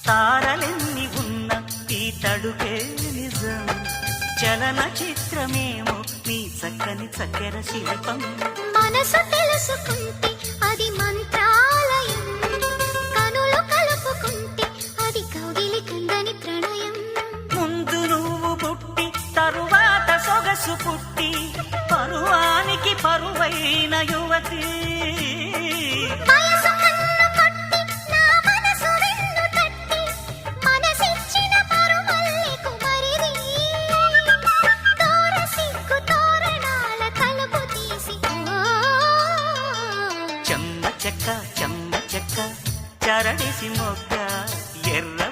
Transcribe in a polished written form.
తారలెన్ని ఉన్న ఈ తడుకే నిజం, చలన చిత్రమేమో నీ చక్కని చక్కెర శిల్పం. మనసు తెలుసుకుంటే అది మంత్రాలయం, కనులు కలుపుకుంటే అది కౌగిలి కందని ప్రణయం. ముందు నువ్వు పుట్టి తరువాత సొగసు పుట్టి పరువానికి పరువైన యువతి. వయసు కన్ను కొట్టి నా మనసు వెన్ను తట్టి మనసిచ్చిన పరుమల్లి కుమరిది. తోర సిగ్గు తోరణాల తలుపు తీసి చెమ్మ చెక్క చెమ్మ చెక్క చరడిసి మొగ్గ ఎర్ర